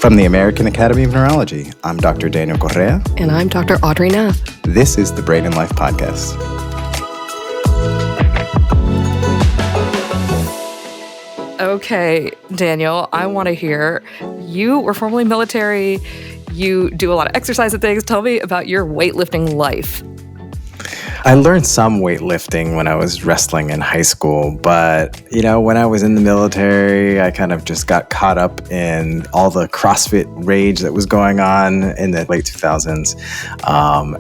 From the American Academy of Neurology, I'm Dr. Daniel Correa. And I'm Dr. Audrey Nath. This is the Brain and Life Podcast. Okay, Daniel, I want to hear, you were formerly military, you do a lot of exercise and things. Tell me about your weightlifting life. I learned some weightlifting when I was wrestling in high school, but, when I was in the military, I kind of just got caught up in all the CrossFit rage that was going on in the late 2000s.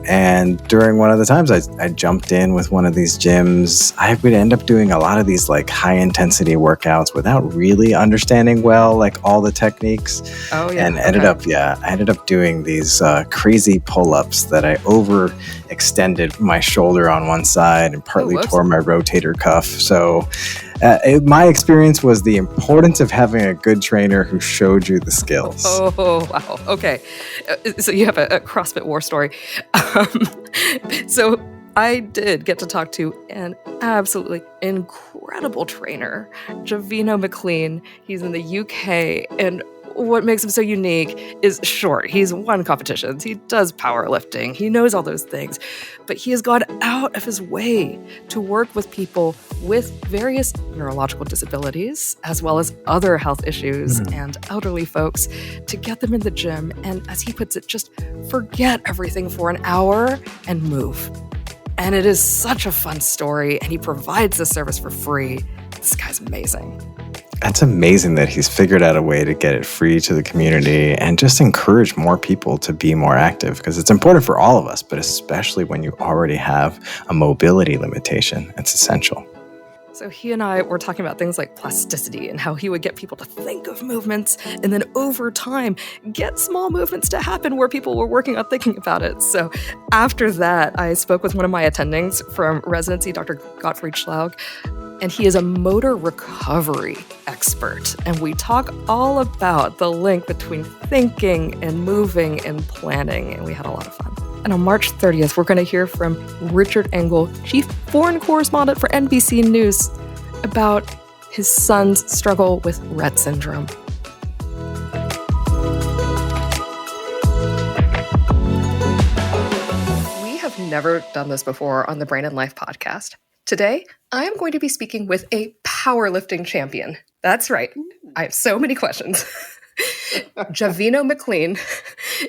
And during one of the times I jumped in with one of these gyms, I would end up doing a lot of these like high intensity workouts without really understanding well, like all the techniques. Oh, yeah. And I ended up doing these crazy pull-ups that I overextended my shoulder on one side and partly tore my rotator cuff. So my experience was the importance of having a good trainer who showed you the skills. Oh, wow. Okay. So you have a CrossFit war story. So I did get to talk to an absolutely incredible trainer, Javeno McLean. He's in the UK, and what makes him so unique is, sure, he's won competitions, he does powerlifting, he knows all those things, but he has gone out of his way to work with people with various neurological disabilities, as well as other health issues and elderly folks, to get them in the gym and, as he puts it, just forget everything for an hour and move. And it is such a fun story, and he provides this service for free. This guy's amazing. It's amazing that he's figured out a way to get it free to the community and just encourage more people to be more active, because it's important for all of us, but especially when you already have a mobility limitation, it's essential. So he and I were talking about things like plasticity and how he would get people to think of movements and then over time get small movements to happen where people were working on thinking about it. So after that, I spoke with one of my attendings from residency, Dr. Gottfried Schlaug, and he is a motor recovery expert. And we talk all about the link between thinking and moving and planning, and we had a lot of fun. And on March 30th, we're going to hear from Richard Engel, chief foreign correspondent for NBC News, about his son's struggle with Rett syndrome. We have never done this before on the Brain and Life podcast. Today, I am going to be speaking with a powerlifting champion. That's right. I have so many questions. Javeno McLean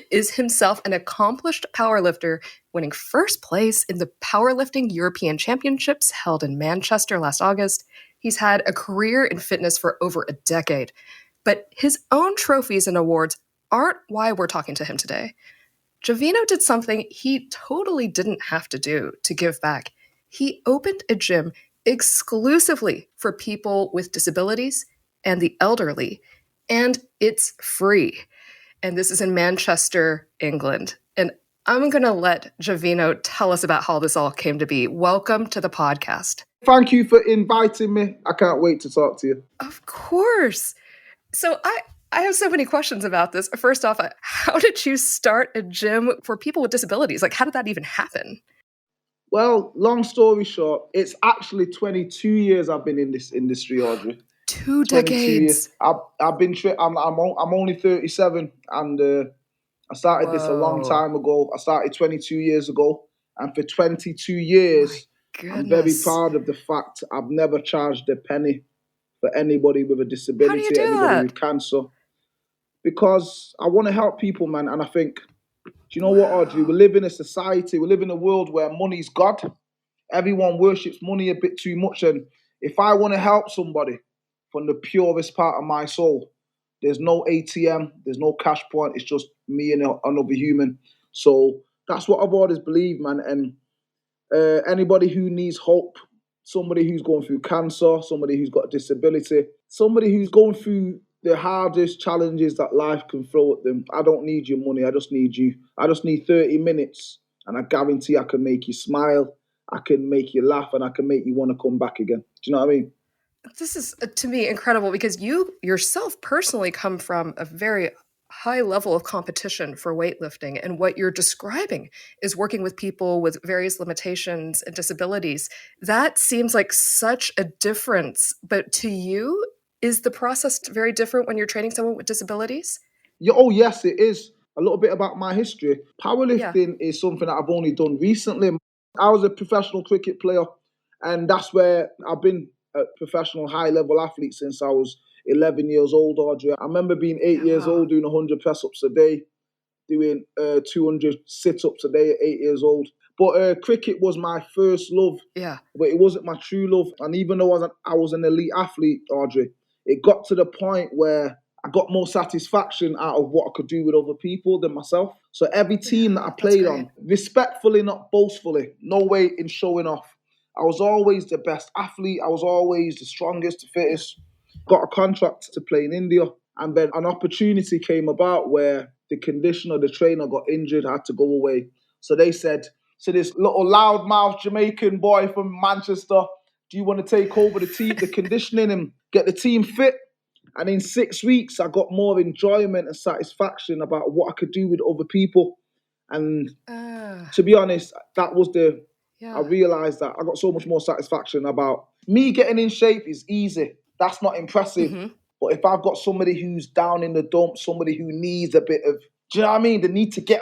is himself an accomplished powerlifter, winning first place in the Powerlifting European Championships held in Manchester last August. He's had a career in fitness for over a decade, but his own trophies and awards aren't why we're talking to him today. Javeno did something he totally didn't have to do to give back. He opened a gym exclusively for people with disabilities and the elderly, and it's free. And this is in Manchester, England. And I'm going to let Javeno tell us about how this all came to be. Welcome to the podcast. Thank you for inviting me. I can't wait to talk to you. Of course. So I have so many questions about this. First off, how did you start a gym for people with disabilities? Like, how did that even happen? Well, long story short, it's actually 22 years I've been in this industry, Audrey. 2 decades. I've been. I'm only 37, and I started this a long time ago. I started 22 years ago, and for 22 years, I'm very proud of the fact I've never charged a penny for anybody with a disability, anybody with cancer, because I want to help people, man. And I think, do you know what, Audrey? We live in a society, we live in a world where money's God. Everyone worships money a bit too much. And if I want to help somebody from the purest part of my soul, there's no ATM, there's no cash point. It's just me and another human. So that's what I've always believed, man. And anybody who needs hope, somebody who's going through cancer, somebody who's got a disability, somebody who's going through the hardest challenges that life can throw at them. I don't need your money. I just need you. I just need 30 minutes, and I guarantee I can make you smile, I can make you laugh, and I can make you want to come back again. Do you know what I mean? This is, to me, incredible, because you yourself personally come from a very high level of competition for weightlifting. And what you're describing is working with people with various limitations and disabilities. That seems like such a difference. But to you, is the process very different when you're training someone with disabilities? Yeah, oh yes, it is. A little bit about my history. Powerlifting is something that I've only done recently. I was a professional cricket player, and that's where I've been a professional high-level athlete since I was 11 years old, Audrey. I remember being 8 years old, doing 100 press-ups a day, doing 200 sit-ups a day at 8 years old. But cricket was my first love. Yeah. But it wasn't my true love. And even though I was an elite athlete, Audrey, it got to the point where I got more satisfaction out of what I could do with other people than myself. So every team that I played on, respectfully, not boastfully, no way in showing off, I was always the best athlete. I was always the strongest, the fittest. Got a contract to play in India. And then an opportunity came about where the conditioner, the trainer got injured, had to go away. So they said, so this little loudmouth Jamaican boy from Manchester, do you want to take over the team, the conditioning, and get the team fit? And in 6 weeks, I got more enjoyment and satisfaction about what I could do with other people. And to be honest, that was I realized that I got so much more satisfaction about me getting in shape is easy. That's not impressive. Mm-hmm. But if I've got somebody who's down in the dumps, somebody who needs a bit of, do you know what I mean? They need to get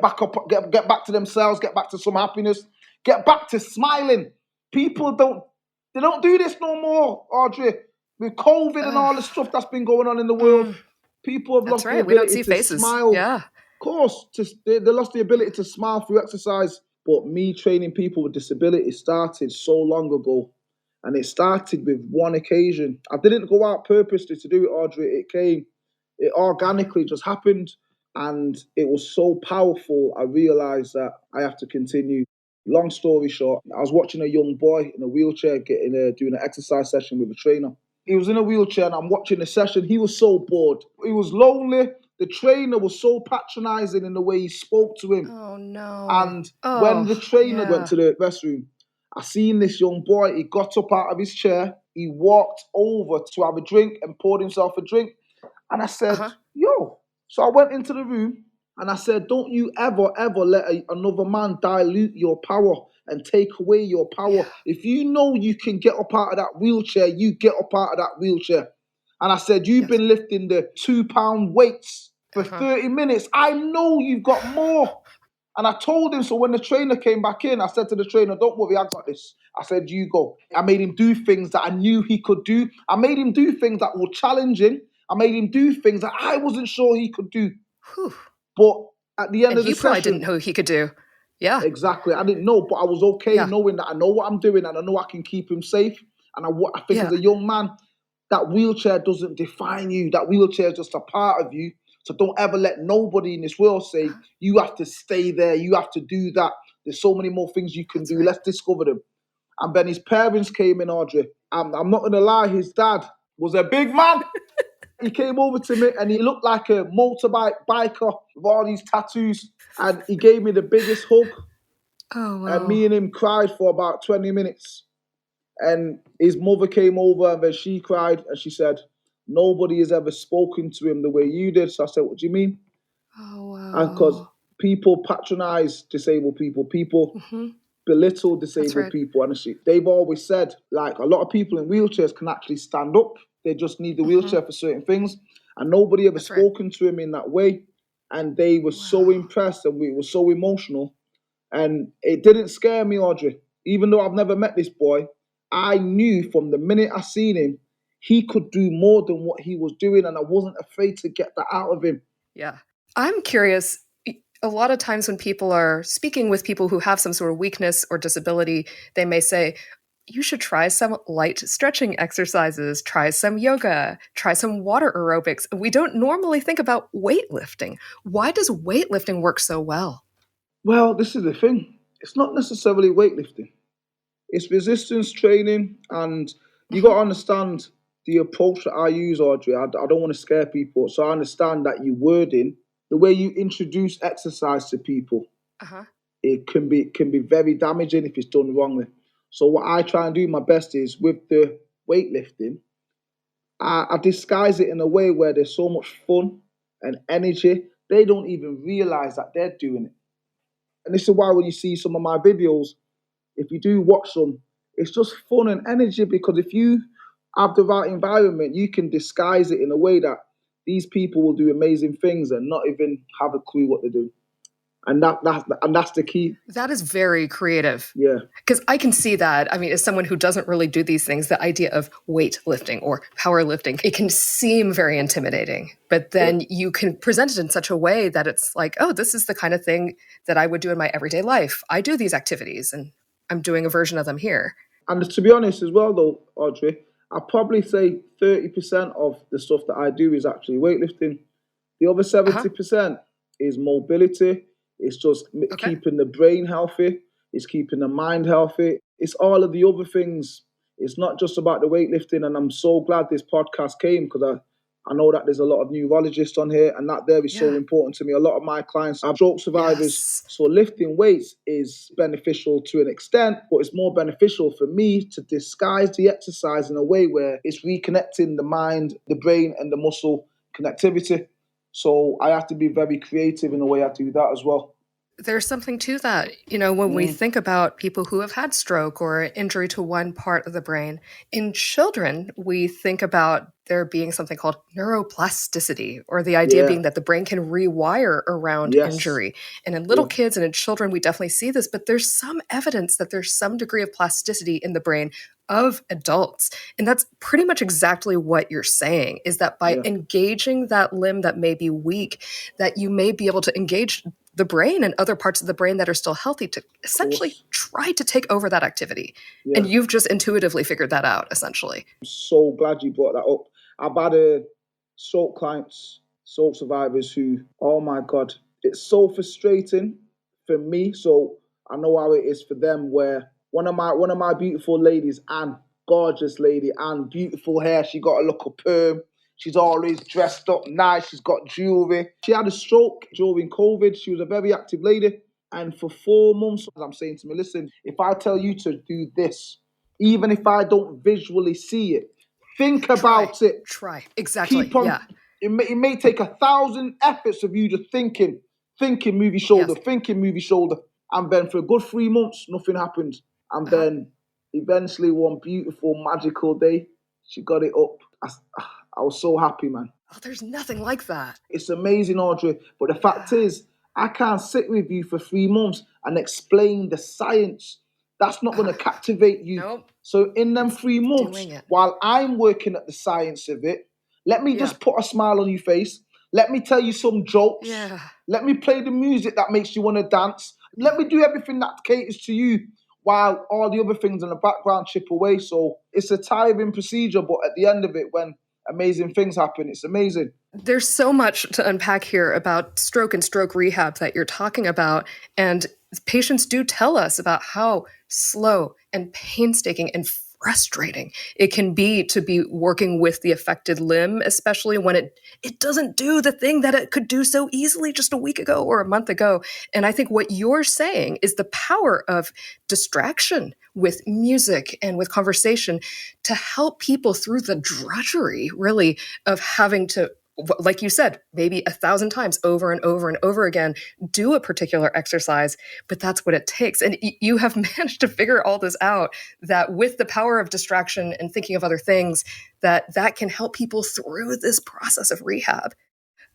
back up, get back to themselves, get back to some happiness, get back to smiling. People don't do this no more, Audrey. With COVID and all the stuff that's been going on in the world, people have lost the ability to smile. Yeah. Of course, they lost the ability to smile through exercise. But me training people with disabilities started so long ago. And it started with one occasion. I didn't go out purposely to do it, Audrey. It organically just happened. And it was so powerful, I realised that I have to continue. Long story short, I was watching a young boy in a wheelchair doing an exercise session with a trainer. He was in a wheelchair and I'm watching the session. He was so bored. He was lonely. The trainer was so patronising in the way he spoke to him. Oh, no. And when the trainer went to the restroom, I seen this young boy. He got up out of his chair. He walked over to have a drink and poured himself a drink. And I said, yo. So I went into the room and I said, don't you ever let another man dilute your power and take away your power. Yeah. If you know you can get up out of that wheelchair, you get up out of that wheelchair. And I said, you've been lifting the 2-pound weights for 30 minutes. I know you've got more. And I told him, so when the trainer came back in, I said to the trainer, don't worry, I got this. I said, you go. I made him do things that I knew he could do. I made him do things that were challenging. I made him do things that I wasn't sure he could do. Whew. But at the end of the session... you probably didn't know he could do. Yeah. Exactly. I didn't know, but I was okay knowing that I know what I'm doing and I know I can keep him safe. And I think as a young man, that wheelchair doesn't define you. That wheelchair is just a part of you. So don't ever let nobody in this world say, you have to stay there, you have to do that. There's so many more things you can do. Let's discover them. And then his parents came in, Audrey. I'm not going to lie, his dad was a big man. He came over to me and he looked like a motorbike biker with all these tattoos. And he gave me the biggest hug. Oh, wow. And me and him cried for about 20 minutes. And his mother came over and then she cried and she said, nobody has ever spoken to him the way you did. So I said, what do you mean? Oh, wow. And because people patronize disabled people, people belittle disabled people. And they've always said, like, a lot of people in wheelchairs can actually stand up. They just need the wheelchair for certain things. And nobody ever spoken to him in that way. And they were so impressed and we were so emotional. And it didn't scare me, Audrey. Even though I've never met this boy, I knew from the minute I seen him, he could do more than what he was doing, and I wasn't afraid to get that out of him. Yeah. I'm curious, a lot of times when people are speaking with people who have some sort of weakness or disability, they may say, you should try some light stretching exercises, try some yoga, try some water aerobics. We don't normally think about weightlifting. Why does weightlifting work so well? Well, this is the thing. It's not necessarily weightlifting. It's resistance training, and you got to understand the approach that I use, Audrey. I don't want to scare people, so I understand that your wording, the way you introduce exercise to people, it can be very damaging if it's done wrongly. So what I try and do my best is with the weightlifting, I disguise it in a way where there's so much fun and energy, they don't even realize that they're doing it. And this is why when you see some of my videos, if you do watch them, it's just fun and energy, because if you have the right environment, you can disguise it in a way that these people will do amazing things and not even have a clue what they're doing. And that's the key. That is very creative. Yeah. Because I can see that. I mean, as someone who doesn't really do these things, the idea of weightlifting or powerlifting, it can seem very intimidating. But then you can present it in such a way that it's like, oh, this is the kind of thing that I would do in my everyday life. I do these activities and I'm doing a version of them here. And to be honest as well, though, Audrey, I'd probably say 30% of the stuff that I do is actually weightlifting. The other 70% is mobility. It's just keeping the brain healthy. It's keeping the mind healthy. It's all of the other things. It's not just about the weightlifting. And I'm so glad this podcast came because I know that there's a lot of neurologists on here and that there is so important to me. A lot of my clients are stroke survivors. So lifting weights is beneficial to an extent, but it's more beneficial for me to disguise the exercise in a way where it's reconnecting the mind, the brain and the muscle connectivity. So I have to be very creative in the way I do that as well. There's something to that. You know, when we think about people who have had stroke or injury to one part of the brain, in children, we think about there being something called neuroplasticity, or the idea being that the brain can rewire around injury. And in little kids and in children, we definitely see this, but there's some evidence that there's some degree of plasticity in the brain of adults. And that's pretty much exactly what you're saying, is that by engaging that limb that may be weak, that you may be able to engage the brain and other parts of the brain that are still healthy to essentially try to take over that activity. And you've just intuitively figured that out, essentially. I'm so glad you brought that up. I've had stroke clients, stroke survivors who, oh my God, it's so frustrating for me. So I know how it is for them, where one of my beautiful ladies, Anne, gorgeous lady, Anne, beautiful hair. She got a look of perm. She's always dressed up nice. She's got jewelry. She had a stroke during COVID. She was a very active lady. And for 4 months, I'm saying to me, listen, if I tell you to do this, even if I don't visually see it, think about it. Try. Exactly. Keep on. It may take 1,000 efforts of you just thinking, move your shoulder, thinking, move your shoulder. And then for a good 3 months, nothing happened. And then eventually one beautiful, magical day, she got it up. I was so happy, man. Oh, there's nothing like that. It's amazing, Audrey. But the fact is, I can't sit with you for 3 months and explain the science. That's not going to captivate you. Nope. So in them 3 months, while I'm working at the science of it, let me just put a smile on your face. Let me tell you some jokes. Yeah. Let me play the music that makes you want to dance. Let me do everything that caters to you while all the other things in the background chip away. So it's a tiring procedure, but at the end of it, when amazing things happen, it's amazing. There's so much to unpack here about stroke and stroke rehab that you're talking about. And patients do tell us about how slow and painstaking and frustrating it can be to be working with the affected limb, especially when it doesn't do the thing that it could do so easily just a week ago or a month ago. And I think what you're saying is the power of distraction with music and with conversation to help people through the drudgery, really, of having to, like you said, maybe 1,000 times over and over and over again, do a particular exercise, but that's what it takes. And you have managed to figure all this out, that with the power of distraction and thinking of other things, that can help people through this process of rehab.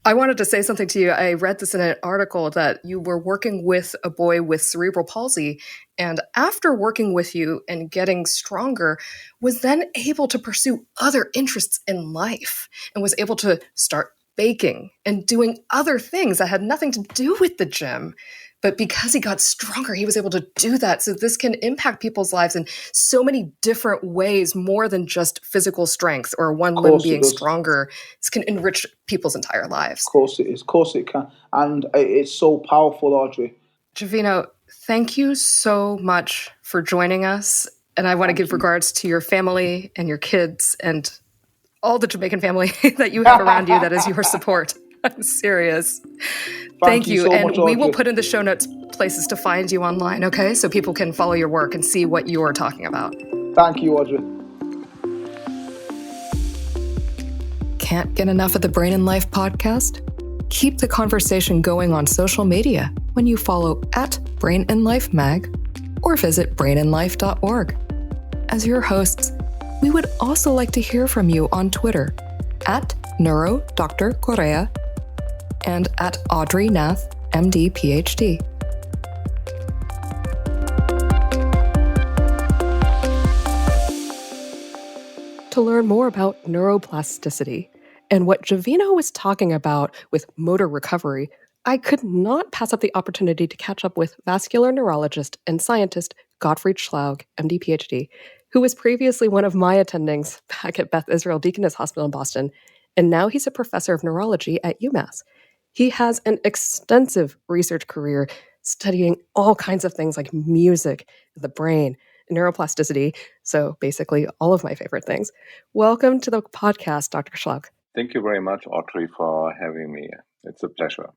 I wanted to say something to you. I read this in an article that you were working with a boy with cerebral palsy, and after working with you and getting stronger, was then able to pursue other interests in life and was able to start baking and doing other things that had nothing to do with the gym. But because he got stronger, he was able to do that. So this can impact people's lives in so many different ways, more than just physical strength or one limb being stronger. This can enrich people's entire lives. Of course it is. Of course it can. And it's so powerful, Audrey. Javeno, thank you so much for joining us. And I want to give regards to your family and your kids and all the Jamaican family that you have around you that is your support. I'm serious. Thank you. So and much, we will put in the show notes places to find you online, okay? So people can follow your work and see what you're talking about. Thank you, Audrey. Can't get enough of the Brain and Life podcast? Keep the conversation going on social media when you follow @BrainAndLifeMag or visit brainandlife.org. As your hosts, we would also like to hear from you on Twitter Neuro Dr. Correa, and at Audrey Nath, MD, PhD. To learn more about neuroplasticity and what Javeno was talking about with motor recovery, I could not pass up the opportunity to catch up with vascular neurologist and scientist Gottfried Schlaug, MD, PhD, who was previously one of my attendings back at Beth Israel Deaconess Hospital in Boston, and now he's a professor of neurology at UMass. He has an extensive research career studying all kinds of things like music, the brain, neuroplasticity, so basically all of my favorite things. Welcome to the podcast, Dr. Schlaug. Thank you very much, Audrey, for having me. It's a pleasure.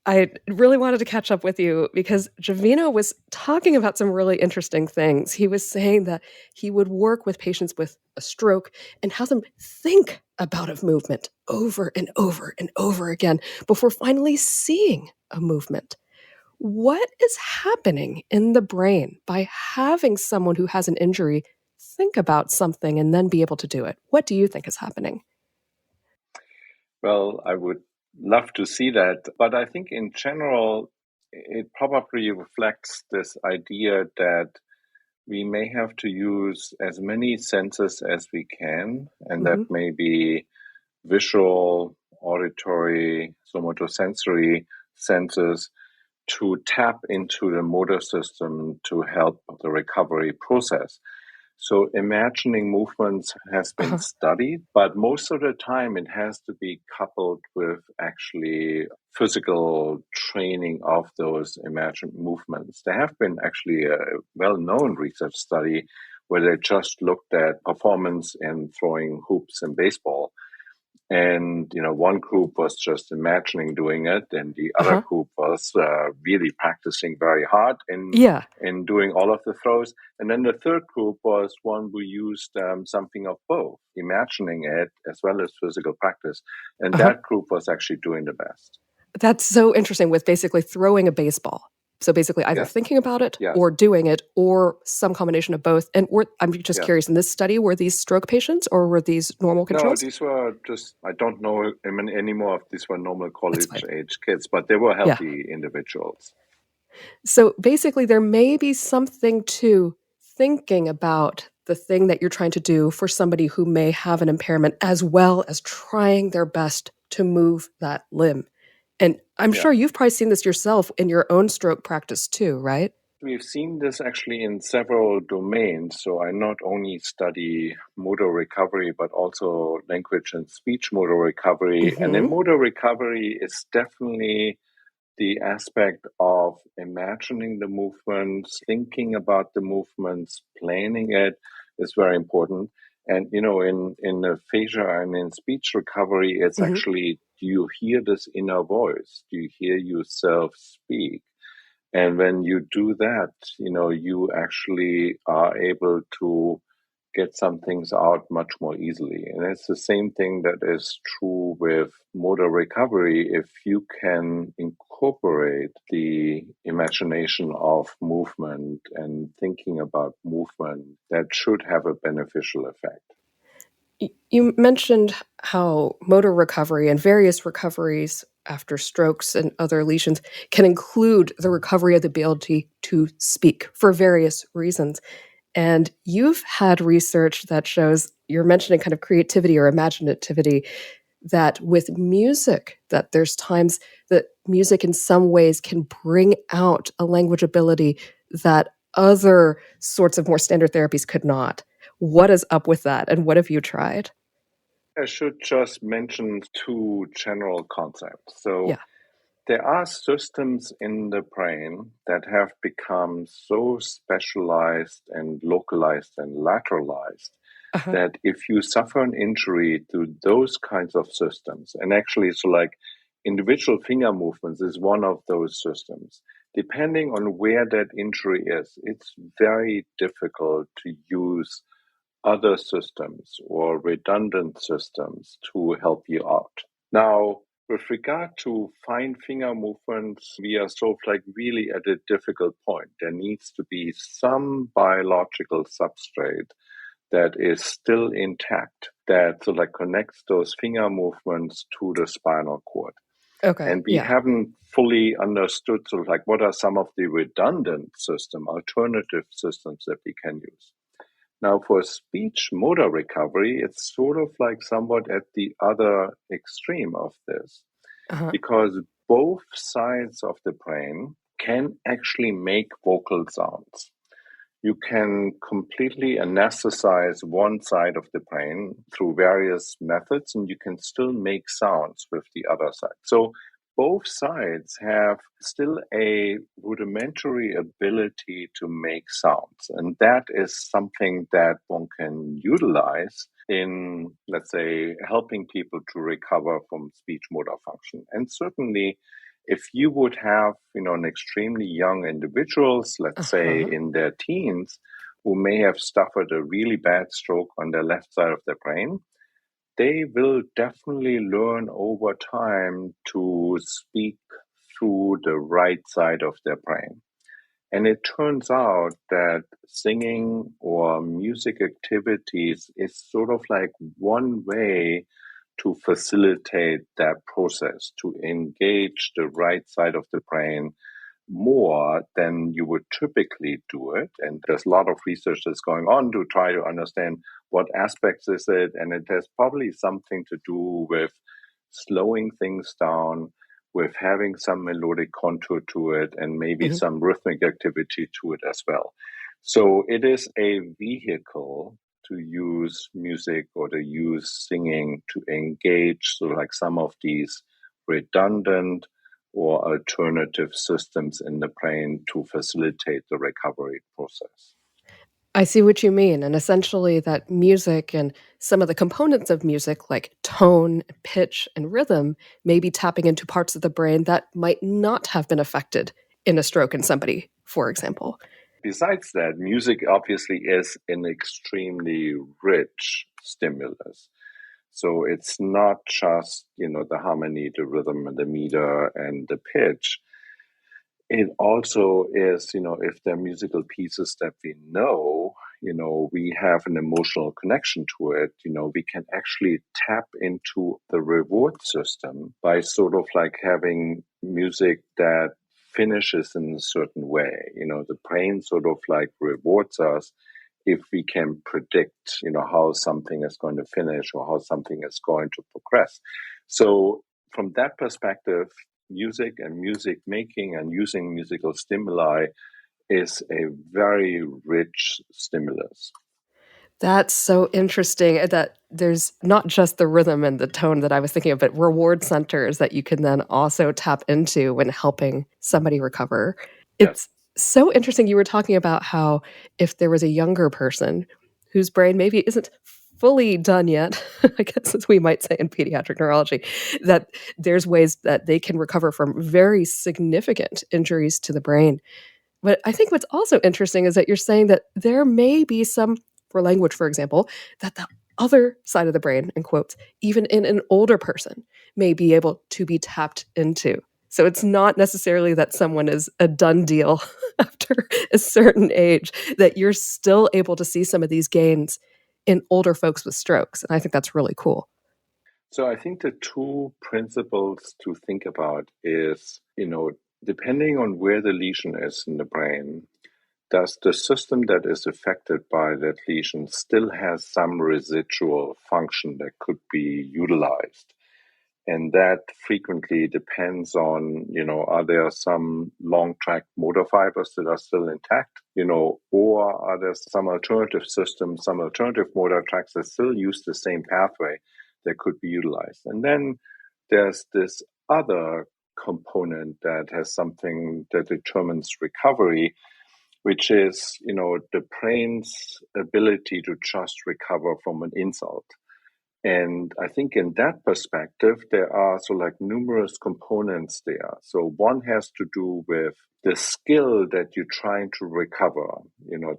I really wanted to catch up with you because Javeno was talking about some really interesting things. He was saying that he would work with patients with a stroke and have them think about a movement over and over and over again before finally seeing a movement. What is happening in the brain by having someone who has an injury think about something and then be able to do it? What do you think is happening? Well, I would love to see that, but I think in general, it probably reflects this idea that we may have to use as many senses as we can, and that may be visual, auditory, somatosensory senses to tap into the motor system to help the recovery process. So imagining movements has been studied, but most of the time it has to be coupled with actually physical training of those imagined movements. There have been actually a well-known research study where they just looked at performance in throwing hoops in baseball. And, one group was just imagining doing it, and the other group was really practicing very hard in doing all of the throws. And then the third group was one who used something of both, imagining it as well as physical practice. And that group was actually doing the best. That's so interesting with basically throwing a baseball. So basically either thinking about it or doing it or some combination of both. And I'm just curious, in this study, were these stroke patients or were these normal controls? No, these were just, I don't know anymore if these were normal college-age kids, but they were healthy individuals. So basically there may be something to thinking about the thing that you're trying to do for somebody who may have an impairment as well as trying their best to move that limb. And I'm sure you've probably seen this yourself in your own stroke practice too, right? We've seen this actually in several domains. So I not only study motor recovery, but also language and speech motor recovery. And in motor recovery is definitely the aspect of imagining the movements, thinking about the movements, planning it is very important. And, in the aphasia and in speech recovery, it's actually, do you hear this inner voice? Do you hear yourself speak? And when you do that, you actually are able to get some things out much more easily. And it's the same thing that is true with motor recovery. If you can incorporate the imagination of movement and thinking about movement, that should have a beneficial effect. You mentioned how motor recovery and various recoveries after strokes and other lesions can include the recovery of the ability to speak for various reasons. And you've had research that shows, you're mentioning kind of creativity or imaginativity, that with music, that there's times that music in some ways can bring out a language ability that other sorts of more standard therapies could not. What is up with that, and what have you tried? I should just mention two general concepts. So there are systems in the brain that have become so specialized and localized and lateralized that if you suffer an injury to those kinds of systems, and actually so like individual finger movements is one of those systems, depending on where that injury is, it's very difficult to use other systems or redundant systems to help you out. Now, with regard to fine finger movements, we are sort of like really at a difficult point. There needs to be some biological substrate that is still intact, that sort of like connects those finger movements to the spinal cord. Okay. And we haven't fully understood sort of like what are some of the redundant alternative systems that we can use. Now, for speech motor recovery, it's sort of like somewhat at the other extreme of this, because both sides of the brain can actually make vocal sounds. You can completely anesthetize one side of the brain through various methods, and you can still make sounds with the other side. So both sides have still a rudimentary ability to make sounds. And that is something that one can utilize in, let's say, helping people to recover from speech motor function. And certainly, if you would have, an extremely young individuals, let's say in their teens, who may have suffered a really bad stroke on the left side of their brain, they will definitely learn over time to speak through the right side of their brain. And it turns out that singing or music activities is sort of like one way to facilitate that process, to engage the right side of the brain more than you would typically do it. And there's a lot of research that's going on to try to understand what aspects is it. And it has probably something to do with slowing things down, with having some melodic contour to it, and maybe some rhythmic activity to it as well. So it is a vehicle to use music or to use singing to engage sort of like some of these redundant or alternative systems in the brain to facilitate the recovery process. I see what you mean. And essentially that music and some of the components of music like tone, pitch, and rhythm may be tapping into parts of the brain that might not have been affected in a stroke in somebody, for example. Besides that, music obviously is an extremely rich stimulus. So it's not just, the harmony, the rhythm, and the meter, and the pitch. It also is, if there are musical pieces that we know, we have an emotional connection to it, we can actually tap into the reward system by sort of like having music that finishes in a certain way. The brain sort of like rewards us if we can predict, how something is going to finish or how something is going to progress. So from that perspective, music and music making and using musical stimuli is a very rich stimulus. That's so interesting that there's not just the rhythm and the tone that I was thinking of, but reward centers that you can then also tap into when helping somebody recover. It's so interesting. You were talking about how if there was a younger person whose brain maybe isn't fully done yet, I guess as we might say in pediatric neurology, that there's ways that they can recover from very significant injuries to the brain. But I think what's also interesting is that you're saying that there may be some, for language, for example, that the other side of the brain, in quotes, even in an older person, may be able to be tapped into. So it's not necessarily that someone is a done deal after a certain age, that you're still able to see some of these gains in older folks with strokes. And I think that's really cool. So I think the two principles to think about is, depending on where the lesion is in the brain, does the system that is affected by that lesion still has some residual function that could be utilized? And that frequently depends on, are there some long tract motor fibers that are still intact, or are there some alternative systems, some alternative motor tracts that still use the same pathway that could be utilized? And then there's this other component that has something that determines recovery, which is, the brain's ability to just recover from an insult. And I think in that perspective, there are numerous components there. So one has to do with the skill that you're trying to recover.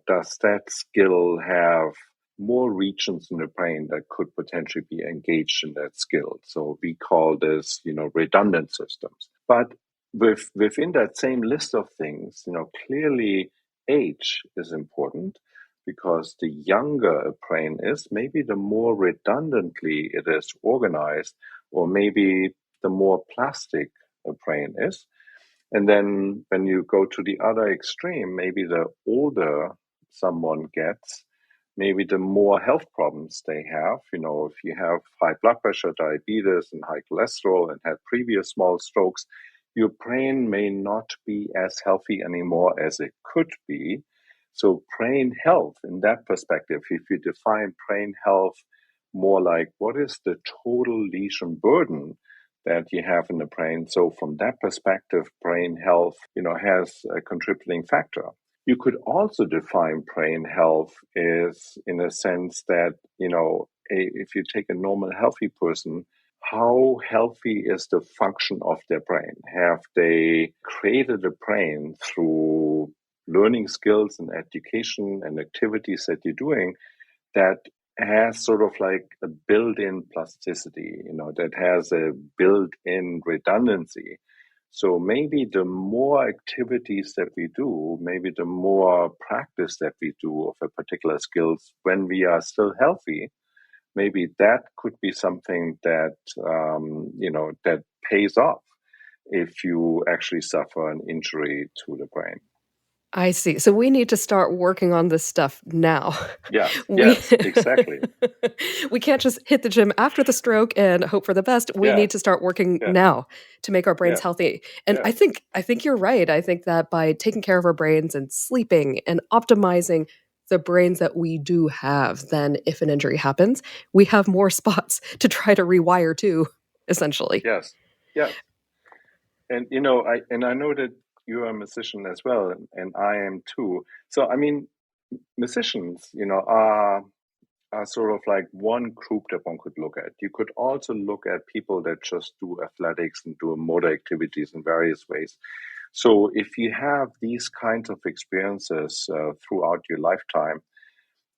Does that skill have more regions in the brain that could potentially be engaged in that skill? So we call this, redundant systems. But within that same list of things, clearly age is important. because the younger a brain is, maybe the more redundantly it is organized, or maybe the more plastic a brain is. And then when you go to the other extreme, maybe the older someone gets, maybe the more health problems they have. If you have high blood pressure, diabetes, and high cholesterol and had previous small strokes, your brain may not be as healthy anymore as it could be. So brain health, in that perspective, if you define brain health more like what is the total lesion burden that you have in the brain. So from that perspective, brain health, has a contributing factor. You could also define brain health as in a sense that, if you take a normal healthy person, how healthy is the function of their brain? Have they created a brain through learning skills and education and activities that you're doing that has sort of like a built-in plasticity, that has a built-in redundancy. So maybe the more activities that we do, maybe the more practice that we do of a particular skills when we are still healthy, maybe that could be something that, that pays off if you actually suffer an injury to the brain. I see. So we need to start working on this stuff now. Yes, exactly. We can't just hit the gym after the stroke and hope for the best. We need to start working now to make our brains healthy. And I think you're right. I think that by taking care of our brains and sleeping and optimizing the brains that we do have, then if an injury happens, we have more spots to try to rewire to, essentially. Yes. And I know that you're a musician as well, and I am too. So I mean, musicians, are sort of like one group that one could look at. You could also look at people that just do athletics and do motor activities in various ways. So if you have these kinds of experiences throughout your lifetime,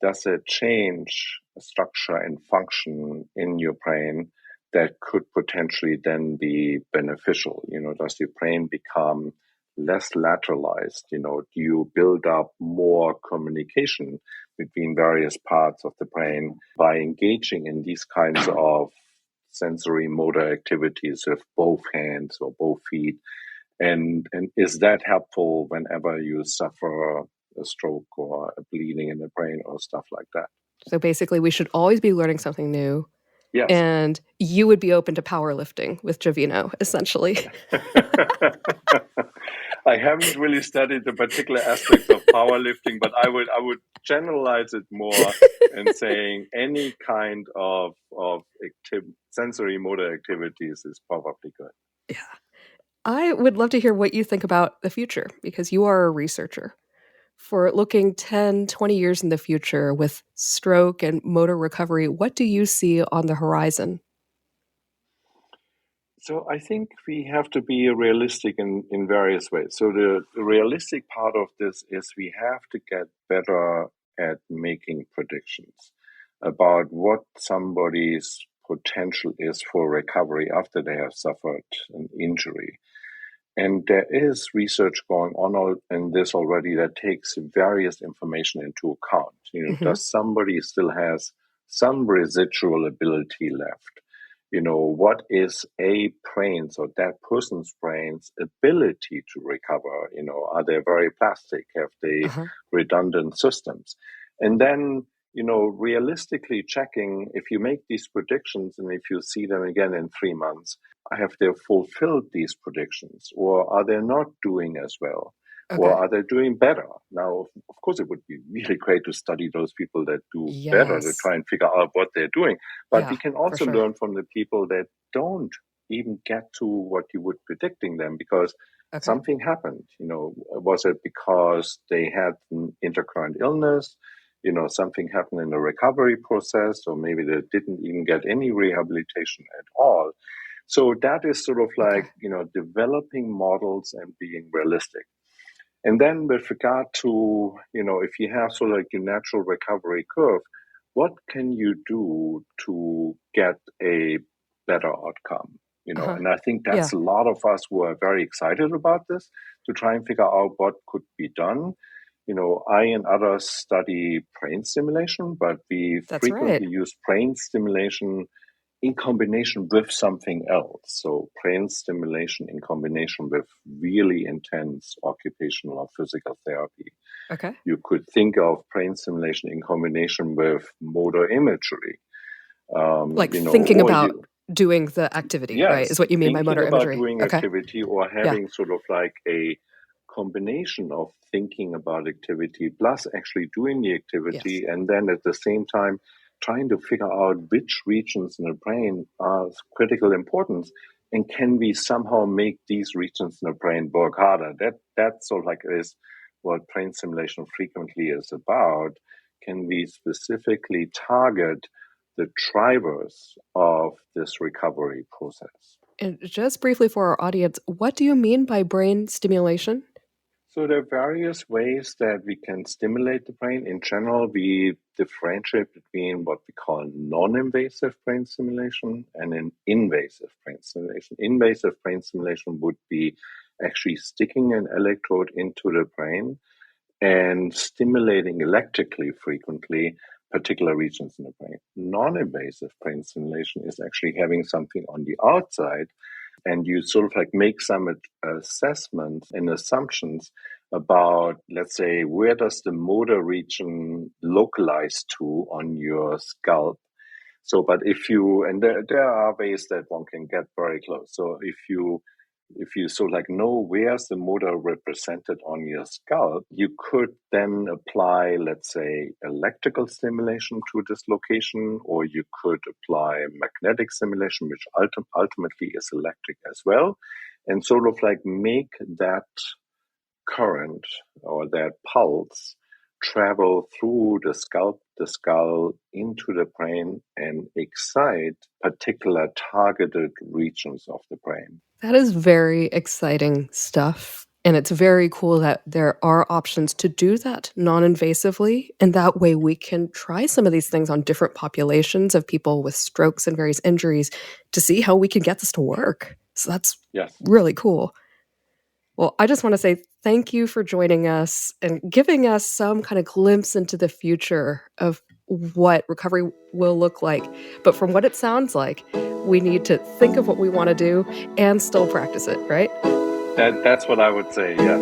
does it change structure and function in your brain that could potentially then be beneficial? Does your brain become less lateralized? Do you build up more communication between various parts of the brain by engaging in these kinds of sensory motor activities with both hands or both feet? And is that helpful whenever you suffer a stroke or a bleeding in the brain or stuff like that? So basically, we should always be learning something new. Yes. And you would be open to powerlifting with Javeno, essentially. I haven't really studied the particular aspects of powerlifting, but I would generalize it more in saying any kind of sensory motor activities is probably good. Yeah. I would love to hear what you think about the future, because you are a researcher. For looking 10, 20 years in the future with stroke and motor recovery, what do you see on the horizon? So I think we have to be realistic in various ways. So the realistic part of this is we have to get better at making predictions about what somebody's potential is for recovery after they have suffered an injury. And there is research going on in this already that takes various information into account. Does somebody still has some residual ability left? What is a brain, so that person's brain's ability to recover? Are they very plastic? Have they redundant systems? And then, realistically checking if you make these predictions and if you see them again in 3 months, have they fulfilled these predictions, or are they not doing as well? Or are they doing better? Now, of course, it would be really great to study those people that do better to try and figure out what they're doing. But we can also learn from the people that don't even get to what you would predicting them because something happened. Was it because they had an intercurrent illness? Something happened in the recovery process, or maybe they didn't even get any rehabilitation at all. So that is sort of like, developing models and being realistic. And then with regard to, if you have sort of like a natural recovery curve, what can you do to get a better outcome? And I think that's a lot of us who are very excited about this to try and figure out what could be done. I and others study brain stimulation, but we frequently use brain stimulation in combination with something else. So brain stimulation in combination with really intense occupational or physical therapy. Okay. You could think of brain stimulation in combination with motor imagery. Thinking about doing the activity, right? Is what you mean by motor imagery. Thinking about doing activity or having sort of like a combination of thinking about activity plus actually doing the activity, and then at the same time trying to figure out which regions in the brain are of critical importance, and can we somehow make these regions in the brain work harder. That sort of like is what brain stimulation frequently is about. Can we specifically target the drivers of this recovery process? And just briefly for our audience, what do you mean by brain stimulation? So there are various ways that we can stimulate the brain. In general, we differentiate between what we call non-invasive brain stimulation and an invasive brain stimulation. Invasive brain stimulation would be actually sticking an electrode into the brain and stimulating electrically frequently particular regions in the brain. Non-invasive brain stimulation is actually having something on the outside, and you sort of like make some assessments and assumptions about, let's say, where does the motor region localize to on your scalp. So, but and there are ways that one can get very close. So if you sort of like know where's the motor represented on your scalp, you could then apply, let's say, electrical stimulation to this location, or you could apply magnetic stimulation, which ultimately is electric as well, and sort of like make that current or that pulse travel through the skull into the brain and excite particular targeted regions of the brain. That is very exciting stuff. And it's very cool that there are options to do that non-invasively. And that way we can try some of these things on different populations of people with strokes and various injuries to see how we can get this to work. So that's really cool. Well, I just want to say thank you for joining us and giving us some kind of glimpse into the future of what recovery will look like. But from what it sounds like, we need to think of what we want to do and still practice it, right? That's what I would say, yes.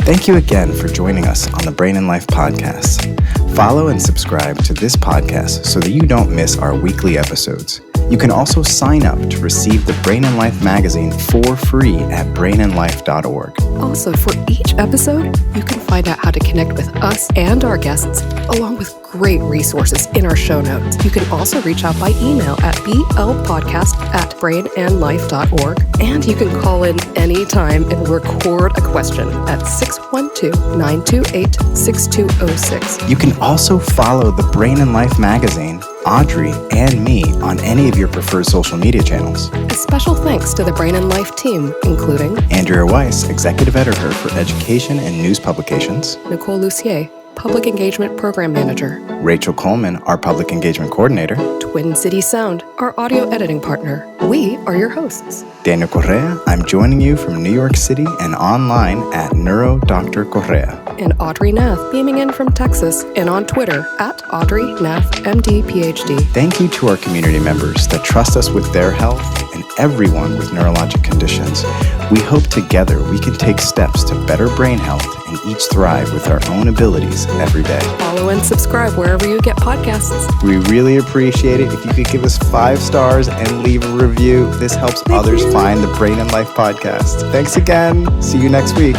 Thank you again for joining us on the Brain and Life podcast. Follow and subscribe to this podcast so that you don't miss our weekly episodes. You can also sign up to receive the Brain and Life magazine for free at brainandlife.org. Also, for each episode, you can find out how to connect with us and our guests, along with great resources in our show notes. You can also reach out by email at blpodcast@brainandlife.org, and you can call in anytime and record a question at 612-928-6206. You can also follow the Brain and Life magazine, Audrey, and me on any of your preferred social media channels. A special thanks to the Brain and Life team, including Andrea Weiss, Executive Editor for Education and News Publications, Nicole Lucier, Public Engagement Program Manager, Rachel Coleman, our Public Engagement Coordinator, Twin City Sound, our audio editing partner. We are your hosts. Daniel Correa, I'm joining you from New York City and online at NeuroDr. Correa. And Audrey Nath, beaming in from Texas and on Twitter at Audrey Nath, MD, PhD. Thank you to our community members that trust us with their health and everyone with neurologic conditions. We hope together we can take steps to better brain health and each thrive with our own abilities every day. Follow and subscribe wherever you get podcasts. We really appreciate it if you could give us 5 stars and leave a review. This helps others find the Brain and Life podcast. Thanks again. See you next week.